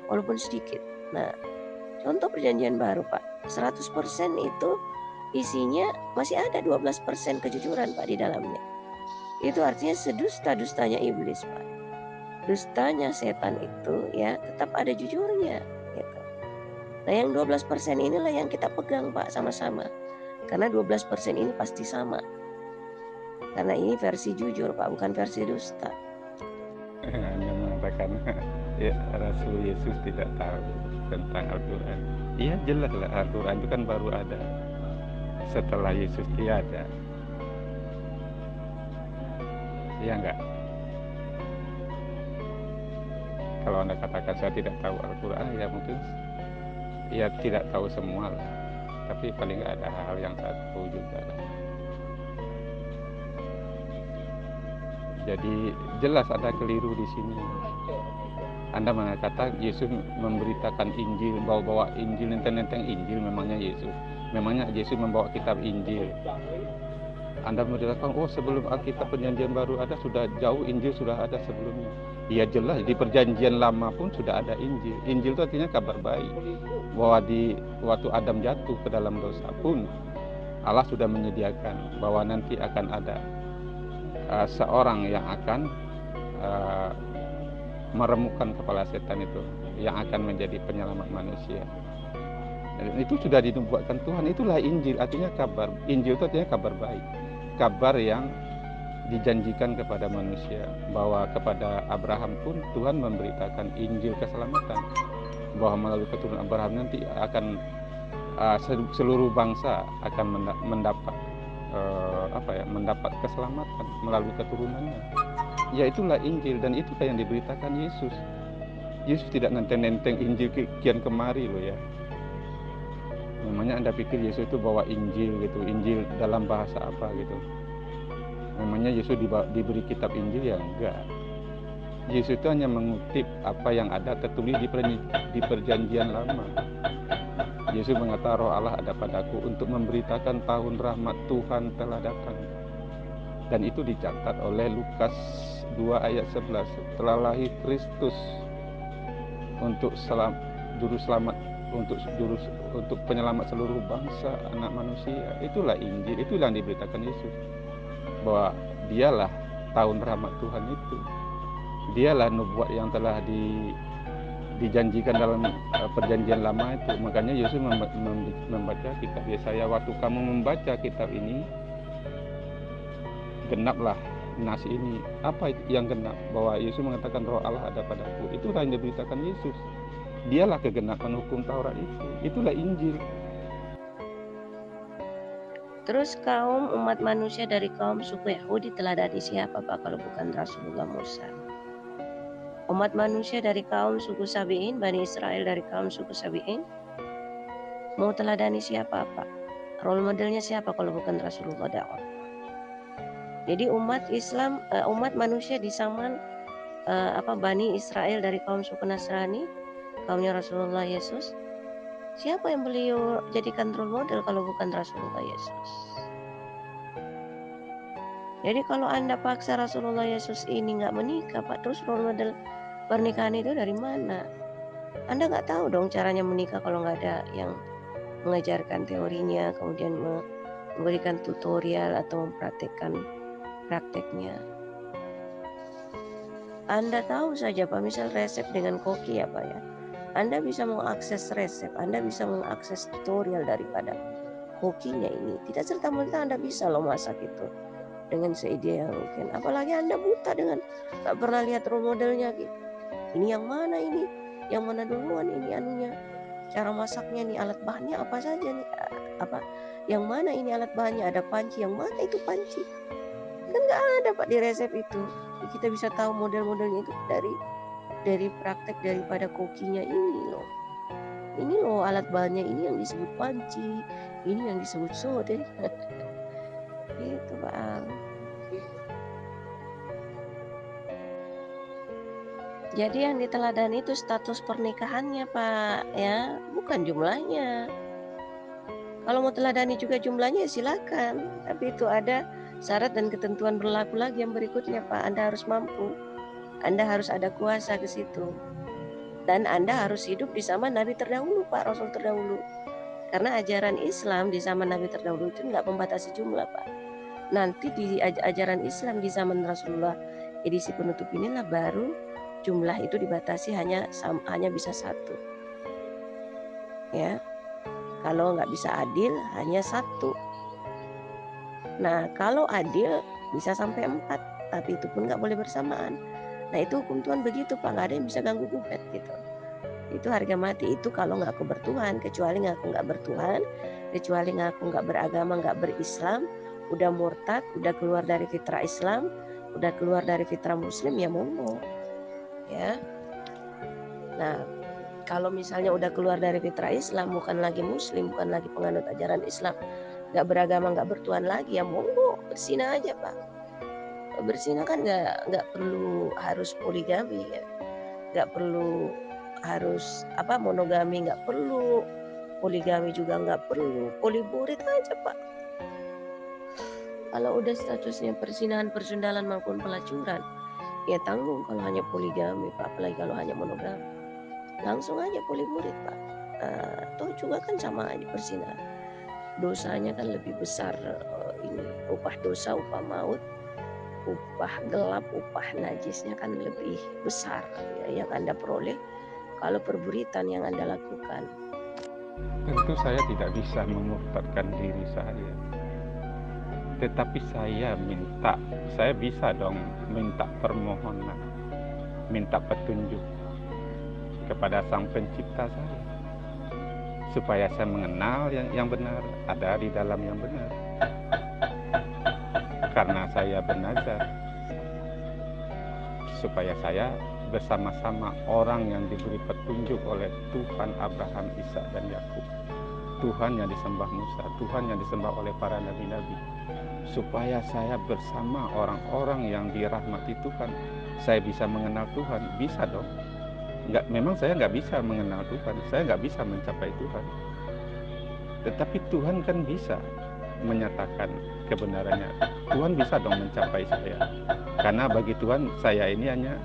walaupun sedikit. Nah, contoh perjanjian baru, Pak, 100% itu isinya masih ada 12% kejujuran, Pak, di dalamnya. Itu artinya sedusta-dustanya iblis, Pak. Dustanya setan itu ya tetap ada jujurnya gitu. Nah, yang 12% inilah yang kita pegang, Pak, sama-sama. Karena 12% ini pasti sama. Karena ini versi jujur, Pak, bukan versi dusta. Hanya mengatakan ya, Rasul Yesus tidak tahu tentang Al-Quran. Iya, jelas lah, Al-Quran itu kan baru ada setelah Yesus tiada. Iya enggak? Kalau Anda katakan saya tidak tahu Al-Quran, ya mungkin ya tidak tahu semua lah. Tapi paling nggak ada hal yang saya tahu juga lah. Jadi jelas ada keliru di sini. Anda mengatakan Yesus memberitakan Injil, bawa Injil, nenteng Injil, memangnya Yesus membawa kitab Injil. Anda mengatakan, oh sebelum Alkitab Perjanjian Baru ada, sudah jauh Injil sudah ada sebelumnya. Ya jelas, di Perjanjian Lama pun sudah ada Injil. Injil itu artinya kabar baik, bahwa di waktu Adam jatuh ke dalam dosa pun Allah sudah menyediakan bahwa nanti akan ada seorang yang akan meremukkan kepala setan itu, yang akan menjadi penyelamat manusia. Dan itu sudah dinubuatkan Tuhan. Itulah Injil, artinya kabar. Injil itu artinya kabar baik, kabar yang dijanjikan kepada manusia, bahwa kepada Abraham pun Tuhan memberitakan Injil keselamatan, bahwa melalui keturunan Abraham nanti akan seluruh bangsa akan mendapat mendapat keselamatan melalui keturunannya. Ya itulah Injil, dan itulah yang diberitakan Yesus. Yesus tidak nenteng-nenteng Injil kian kemari loh ya. Memangnya Anda pikir Yesus itu bawa Injil gitu, Injil dalam bahasa apa gitu? Memangnya Yesus diberi kitab Injil? Ya enggak. Yesus itu hanya mengutip apa yang ada tertulis di Perjanjian Lama. Yesus mengatakan, Roh Allah ada padaku untuk memberitakan tahun rahmat Tuhan telah datang. Dan itu dicatat oleh Lukas 2 ayat 11. Telah lahir Kristus untuk juru selamat, untuk penyelamat seluruh bangsa anak manusia. Itulah Injil, itulah yang diberitakan Yesus, bahwa dialah tahun rahmat Tuhan itu. Dialah nubuat yang telah dijanjikan dalam Perjanjian Lama itu. Makanya Yesus membaca kitab Yesaya. Waktu kamu membaca kitab ini, genaplah nas ini. Apa yang genap? Bahwa Yesus mengatakan Roh Allah ada padaku. Itulah yang diberitakan Yesus. Dialah kegenapan hukum Taurat itu. Itulah Injil. Terus kaum umat manusia dari kaum suku Yahudi teladani siapa, Pak, kalau bukan Rasulullah Musa? Umat manusia dari kaum suku Sabi'in, Bani Israel dari kaum suku Sabi'in, mau teladani siapa, Pak? Role modelnya siapa kalau bukan Rasulullah dakwah? Jadi umat Islam, umat manusia di zaman Bani Israel dari kaum suku Nasrani, kaumnya Rasulullah Yesus. Siapa yang beliau jadikan role model kalau bukan Rasulullah Yesus? Jadi kalau Anda paksa Rasulullah Yesus ini nggak menikah, Pak, terus role model pernikahan itu dari mana? Anda nggak tahu dong caranya menikah kalau nggak ada yang mengajarkan teorinya, kemudian memberikan tutorial atau mempraktekkan prakteknya. Anda tahu saja, Pak, misal resep dengan koki ya, Pak ya. Anda bisa mengakses resep, Anda bisa mengakses tutorial daripada kokinya ini. Tidak serta-merta Anda bisa loh masak itu dengan seideal mungkin. Apalagi Anda buta dengan tak pernah lihat role modelnya gitu. Ini yang mana ini? Yang mana duluan ini anunya? Cara masaknya nih, alat bahannya apa saja nih? Yang mana ini alat bahannya? Ada panci, yang mana itu panci? Kan nggak ada, Pak, di resep itu. kita bisa tahu model-modelnya itu dari praktek daripada kokinya ini loh. Ini loh alat bahannya, ini yang disebut panci, ini yang disebut sode. Gitu Pak. Jadi yang diteladani itu status pernikahannya Pak, ya, bukan jumlahnya. Kalau mau teladani juga jumlahnya ya silakan, tapi itu ada syarat dan ketentuan berlaku lagi yang berikutnya Pak. Anda harus mampu, Anda harus ada kuasa ke situ, dan Anda harus hidup di zaman Nabi terdahulu Pak, Rasul terdahulu. Karena ajaran Islam di zaman Nabi terdahulu itu nggak membatasi jumlah Pak. Nanti di ajaran Islam di zaman Rasulullah edisi penutup inilah baru jumlah itu dibatasi hanya bisa satu, ya. Kalau nggak bisa adil hanya satu. Nah kalau adil bisa sampai 4, tapi itu pun nggak boleh bersamaan. Nah itu hukum Tuhan begitu Pak, nggak ada yang bisa ganggu gugat gitu. Itu harga mati, itu kalau ngaku bertuhan. Kecuali ngaku nggak bertuhan, kecuali ngaku nggak beragama, nggak berislam, udah murtad, udah keluar dari fitrah Islam, udah keluar dari fitrah Muslim, ya monggo, ya. Nah kalau misalnya udah keluar dari fitrah Islam, bukan lagi Muslim, bukan lagi penganut ajaran Islam, nggak beragama, nggak bertuhan lagi, ya monggo berzina aja Pak. Berzina kan nggak perlu harus poligami, ya. Nggak perlu harus monogami, nggak perlu poligami juga nggak perlu, poliborit aja Pak. Kalau udah statusnya perzinahan, persundalan maupun pelacuran, ya tanggung kalau hanya poligami Pak, apalagi kalau hanya monogami. Langsung aja poliborit Pak. Toh juga kan sama aja perzinahan. Dosanya kan lebih besar, ini upah dosa, upah maut, upah gelap, upah najisnya kan lebih besar, ya, yang Anda peroleh kalau perburitan yang Anda lakukan. Tentu saya tidak bisa memurtadkan diri saya, tetapi saya bisa dong minta permohonan, minta petunjuk kepada Sang Pencipta saya, supaya saya mengenal yang benar, ada di dalam yang benar. Karena saya bernazar supaya saya bersama-sama orang yang diberi petunjuk oleh Tuhan Abraham, Ishak dan Yakub, Tuhan yang disembah Musa, Tuhan yang disembah oleh para nabi-nabi, supaya saya bersama orang-orang yang dirahmati Tuhan, saya bisa mengenal Tuhan. Bisa dong. Memang saya nggak bisa mengenal Tuhan, saya nggak bisa mencapai Tuhan, tetapi Tuhan kan bisa menyatakan kebenarannya. Tuhan bisa dong mencapai saya, karena bagi Tuhan saya ini hanya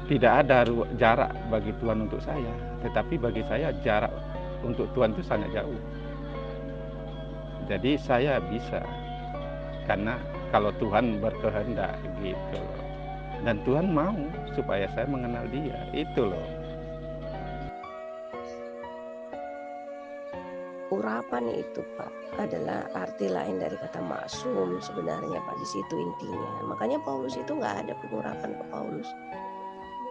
tidak ada jarak bagi Tuhan untuk saya, tetapi bagi saya jarak untuk Tuhan itu sangat jauh. Jadi saya bisa, karena kalau Tuhan berkehendak gitu loh. Dan Tuhan mau supaya saya mengenal Dia, itu loh. Urapan itu Pak adalah arti lain dari kata maksum sebenarnya Pak, di situ intinya. Makanya Paulus itu nggak ada pengurapan ke Paulus,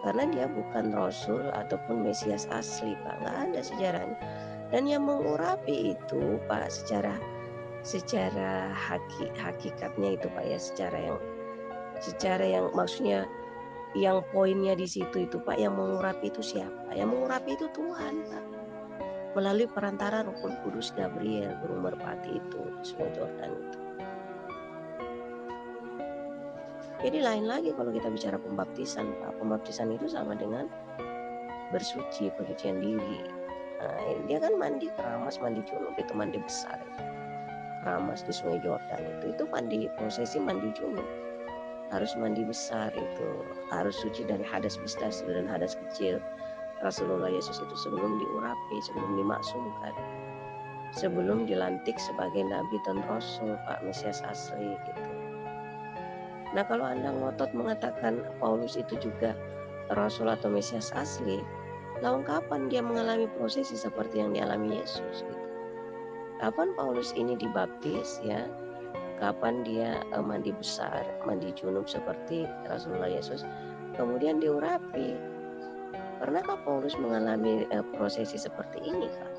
karena dia bukan Rasul ataupun Mesias asli Pak, nggak ada sejarahnya. Dan yang mengurapi itu Pak secara hakikatnya itu Pak, ya, secara yang maksudnya yang poinnya di situ itu Pak, yang mengurapi itu siapa? Yang mengurapi itu Tuhan Pak, melalui perantara Roh Kudus Gabriel, burung merpati itu di Sungai Jordan itu. Jadi lain lagi kalau kita bicara pembaptisan Pak. Pembaptisan itu sama dengan bersuci, pencucian diri. Nah, dia kan mandi keramas, mandi junub, itu mandi besar itu. Keramas di Sungai Jordan itu mandi, prosesi mandi junub. Harus mandi besar itu, harus suci dari hadas besar dan hadas kecil. Rasulullah Yesus itu sebelum diurapi, sebelum dimaksumkan, sebelum dilantik sebagai nabi dan rasul Pak, Mesias asli gitu. Nah kalau Anda ngotot mengatakan Paulus itu juga rasul atau Mesias asli, lalu kapan dia mengalami prosesi seperti yang dialami Yesus gitu? Kapan Paulus ini dibaptis, ya? Kapan dia mandi besar, mandi junub seperti Rasulullah Yesus, kemudian diurapi? Pernahkah Paulus mengalami prosesi seperti ini Pak?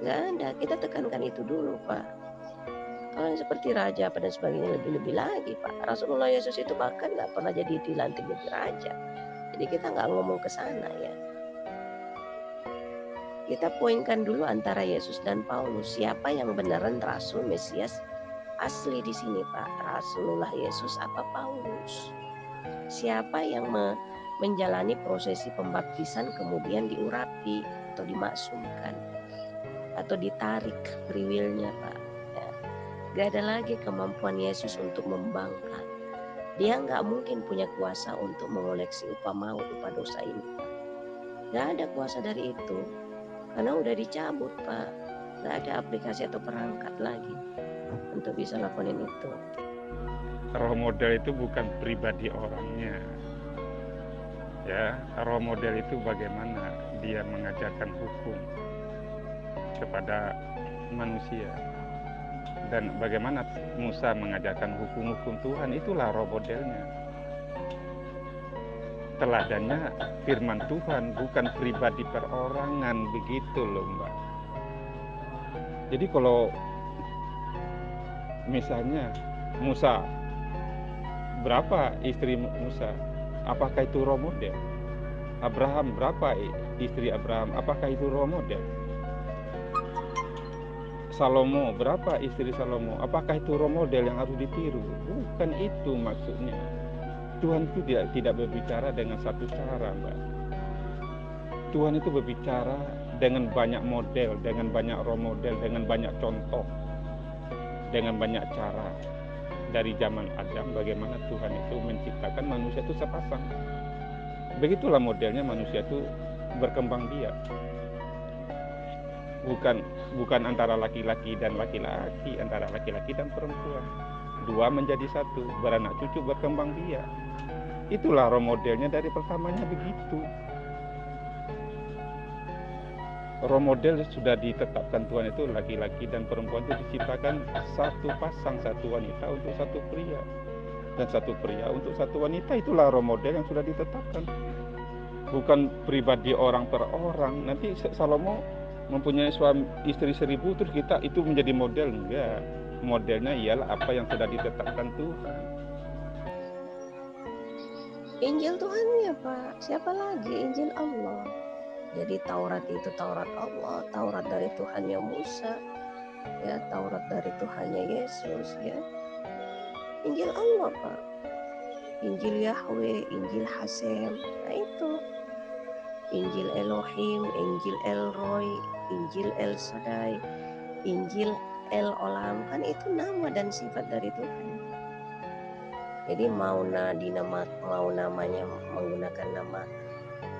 Nggak ada. Kita tekankan itu dulu Pak. Kalau yang seperti raja apa dan sebagainya lebih-lebih lagi Pak. Rasulullah Yesus itu bahkan nggak pernah jadi dilantik jadi raja. Jadi kita nggak ngomong ke sana ya. Kita poinkan dulu antara Yesus dan Paulus. Siapa yang beneran Rasul Mesias asli di sini Pak? Rasulullah Yesus apa Paulus? Siapa yang menjalani prosesi pembaptisan kemudian diurapi atau dimaksumkan atau ditarik free will-nya Pak? Ya. Gak ada lagi kemampuan Yesus untuk membangkang. Dia nggak mungkin punya kuasa untuk mengoleksi upah maut, upah dosa ini Pak. Gak ada kuasa dari itu. Karena udah dicabut Pak. Gak ada aplikasi atau perangkat lagi untuk bisa lakonin itu. Role model itu bukan pribadi orangnya. Ya, role model itu bagaimana dia mengajarkan hukum kepada manusia. Dan bagaimana Musa mengajarkan hukum-hukum Tuhan, itulah role modelnya. Teladannya firman Tuhan, bukan pribadi perorangan, begitu loh Mbak. Jadi kalau misalnya Musa, berapa istri Musa? Apakah itu role model? Abraham, berapa istri Abraham? Apakah itu role model? Salomo, berapa istri Salomo? Apakah itu role model yang harus ditiru? Bukan itu maksudnya. Tuhan itu tidak berbicara dengan satu cara, Mbak. Tuhan itu berbicara dengan banyak model, dengan banyak role model, dengan banyak contoh, dengan banyak cara. Dari zaman Adam, bagaimana Tuhan itu menciptakan manusia itu sepasang. Begitulah modelnya manusia itu berkembang biak. Bukan antara laki-laki dan laki-laki, antara laki-laki dan perempuan. Dua menjadi satu, beranak cucu berkembang biak. Itulah role modelnya dari pertamanya begitu. Role model sudah ditetapkan Tuhan itu laki-laki dan perempuan itu diciptakan satu pasang, satu wanita untuk satu pria. Dan satu pria untuk satu wanita, itulah role model yang sudah ditetapkan. Bukan pribadi orang per orang. Nanti Salomo mempunyai suami istri 1000 terus kita itu menjadi model, enggak. Modelnya ialah apa yang sudah ditetapkan Tuhan. Injil Tuhan ya Pak, siapa lagi? Injil Allah. Jadi Taurat itu Taurat Allah, Taurat dari Tuhannya Musa, ya Taurat dari Tuhannya Yesus, ya. Injil Allah Pak, Injil Yahweh, Injil Hasem, nah itu. Injil Elohim, Injil Elroy, Injil El Shaddai, Injil El Olam, kan itu nama dan sifat dari Tuhan. Jadi mau namanya menggunakan nama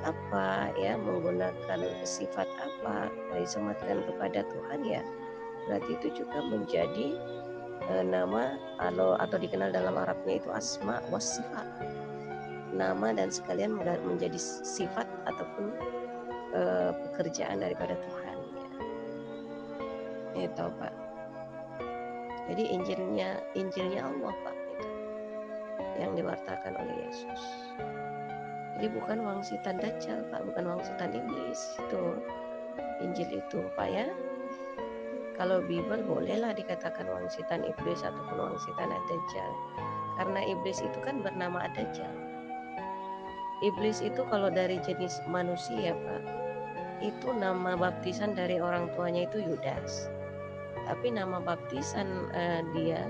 apa ya, menggunakan sifat apa disematkan kepada Tuhan ya, berarti itu juga menjadi nama atau dikenal dalam Arabnya itu asma was sifat, nama dan sekalian menjadi sifat ataupun pekerjaan daripada Tuhan ya. Itu Pak. Jadi Injilnya Allah Pak, itu yang diwartakan oleh Yesus. Jadi bukan wangsitan Dajjal Pak, bukan wangsitan iblis itu Injil itu Pak ya. Kalau Bible bolehlah dikatakan wangsitan iblis ataupun wangsitan Dajjal, karena iblis itu kan bernama Dajjal. Iblis itu kalau dari jenis manusia Pak, itu nama baptisan dari orang tuanya itu Yudas. Tapi nama baptisan dia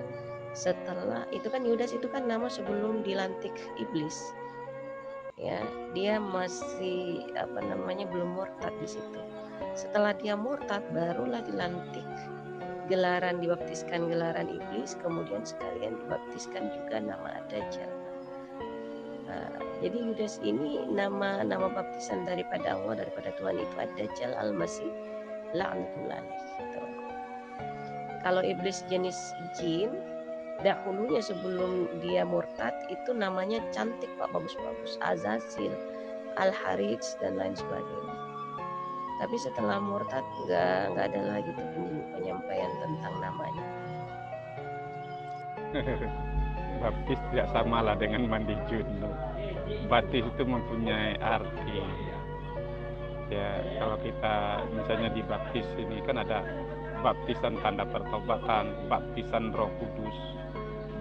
setelah itu kan Yudas itu kan nama sebelum dilantik iblis. Ya, dia masih belum murtad di situ. Setelah dia murtad barulah dilantik dibaptiskan gelaran iblis, kemudian sekalian dibaptiskan juga nama Dajjal. Nah, jadi Yudas ini nama baptisan daripada Allah, daripada Tuhan itu Dajjal Al-Masih la'natullah gitu. Kalau iblis jenis jin, dahulunya sebelum dia murtad itu namanya cantik Pak, bagus-bagus, Azazil, Al-Harits dan lain sebagainya. Tapi setelah murtad nggak ada lagi tuh penyampaian tentang namanya. Baptis tidak samalah dengan mandi junub. Baptis itu mempunyai arti. Ya, kalau kita misalnya dibaptis ini kan ada baptisan tanda pertobatan, baptisan Roh Kudus,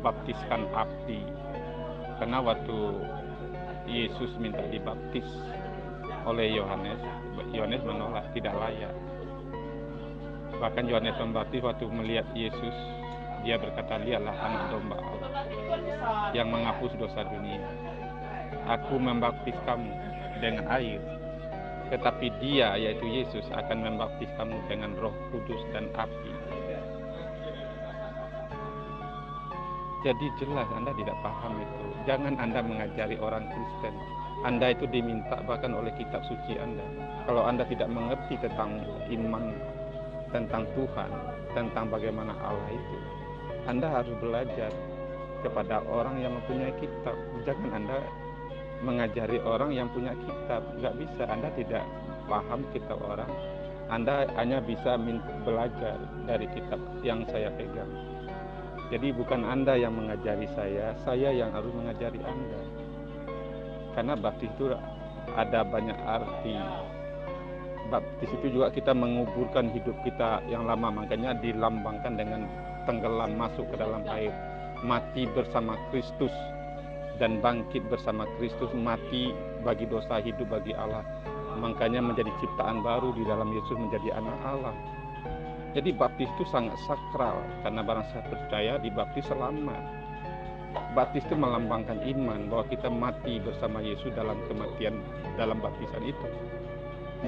baptiskan api. Karena waktu Yesus minta dibaptis oleh Yohanes, Yohanes menolak, tidak layak. Bahkan Yohanes Pembaptis waktu melihat Yesus, dia berkata, lihatlah anak domba Allah yang menghapus dosa dunia. Aku membaptis kamu dengan air, tetapi dia, yaitu Yesus, akan membaptis kamu dengan Roh Kudus dan api. Jadi jelas Anda tidak paham itu. Jangan Anda mengajari orang Kristen. Anda itu diminta bahkan oleh kitab suci Anda. Kalau Anda tidak mengerti tentang iman, tentang Tuhan, tentang bagaimana Allah itu, Anda harus belajar kepada orang yang mempunyai kitab. Jangan Anda mengajari orang yang punya kitab. Nggak bisa, Anda tidak paham kitab orang. Anda hanya bisa belajar dari kitab yang saya pegang. Jadi bukan Anda yang mengajari saya yang harus mengajari Anda. Karena baptis itu ada banyak arti. Baptis itu juga kita menguburkan hidup kita yang lama, makanya dilambangkan dengan tenggelam masuk ke dalam air, mati bersama Kristus dan bangkit bersama Kristus, mati bagi dosa, hidup bagi Allah. Makanya menjadi ciptaan baru di dalam Yesus, menjadi anak Allah. Jadi baptis itu sangat sakral, karena barang saya percaya dibaptis selamat. Baptis itu melambangkan iman bahwa kita mati bersama Yesus dalam kematian, dalam baptisan itu.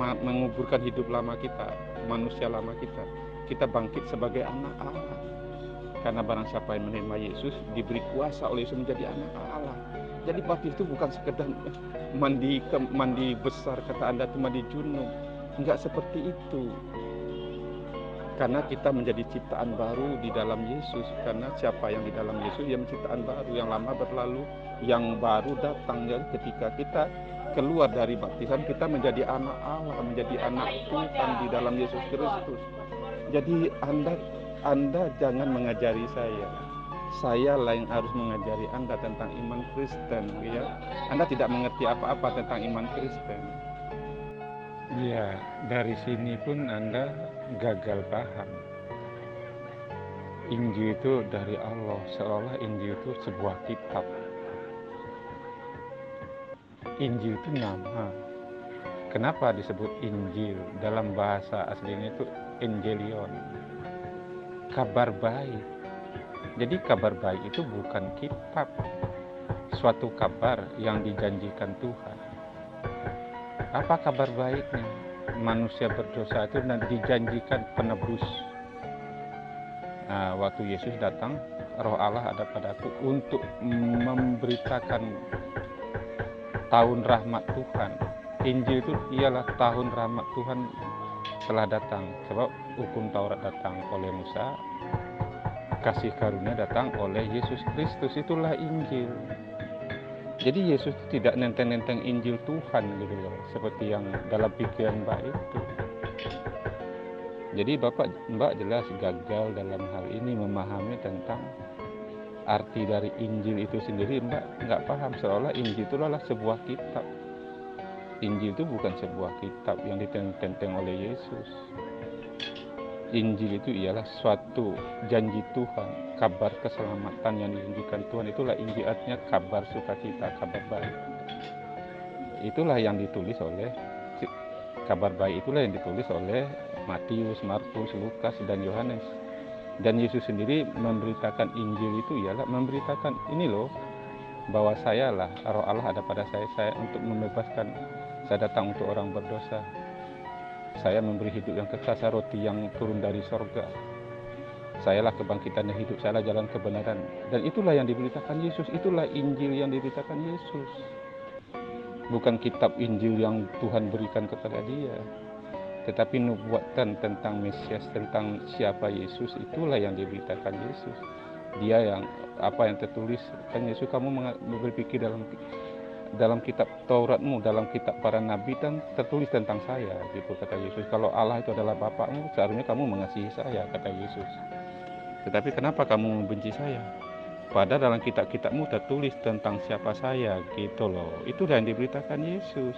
Menguburkan hidup lama kita, manusia lama kita. Kita bangkit sebagai anak Allah. Karena barang siapa yang menerima Yesus diberi kuasa oleh Yesus menjadi anak Allah. Jadi baptis itu bukan sekedar mandi besar, kata Anda itu mandi junub. Enggak seperti itu. Karena kita menjadi ciptaan baru di dalam Yesus. Karena siapa yang di dalam Yesus, dia ciptaan baru. Yang lama berlalu, yang baru datang. Jadi ketika kita keluar dari baptisan, kita menjadi anak Allah, menjadi anak Tuhan di dalam Yesus Kristus. Jadi Anda jangan mengajari saya lah yang harus mengajari Anda tentang iman Kristen, ya. Anda tidak mengerti apa-apa tentang iman Kristen. Ya, dari sini pun Anda gagal paham. Injil itu dari Allah, seolah Injil itu sebuah kitab. Injil itu nama. Kenapa disebut Injil? Dalam bahasa aslinya itu Evangelion, kabar baik. Jadi kabar baik itu bukan kitab, suatu kabar yang dijanjikan Tuhan. Apa kabar baiknya? Manusia berdosa itu dijanjikan penebus. Nah, waktu Yesus datang, Roh Allah ada padaku untuk memberitakan tahun rahmat Tuhan. Injil itu ialah tahun rahmat Tuhan telah datang. Sebab hukum Taurat datang oleh Musa, kasih karunia datang oleh Yesus Kristus, itulah Injil. Jadi Yesus tidak nenteng-nenteng Injil Tuhan gitu loh, seperti yang dalam pikiran Mbak itu. Jadi Mbak jelas gagal dalam hal ini memahami tentang arti dari Injil itu sendiri. Mbak nggak paham, seolah Injil itu adalah sebuah kitab. Injil itu bukan sebuah kitab yang ditenteng oleh Yesus. Injil itu ialah suatu janji Tuhan, kabar keselamatan yang dijanjikan Tuhan. Itulah Injil, artinya kabar sukacita, kabar baik. Itulah yang ditulis oleh kabar baik, itulah yang ditulis oleh Matius, Markus, Lukas, dan Yohanes. Dan Yesus sendiri memberitakan Injil itu ialah memberitakan ini loh, bahwa saya lah, Roh Allah ada pada saya untuk membebaskan. Saya datang untuk orang berdosa. Saya memberi hidup yang kekal, saya roti yang turun dari sorga. Sayalah kebangkitan dan hidup, sayalah jalan kebenaran. Dan itulah yang diberitakan Yesus, itulah Injil yang diberitakan Yesus. Bukan kitab Injil yang Tuhan berikan kepada dia, tetapi nubuatan tentang Mesias, tentang siapa Yesus, itulah yang diberitakan Yesus. Dia yang apa yang tertulis, kan Yesus, kamu berpikir dalam kitab Tauratmu, dalam kitab para nabi dan tertulis tentang saya, gitu kata Yesus. Kalau Allah itu adalah Bapakmu, seharusnya kamu mengasihi saya, kata Yesus. Tetapi kenapa kamu membenci saya? Padahal dalam kitab-kitabmu tertulis tentang siapa saya, gitu loh. Itulah yang diberitakan Yesus.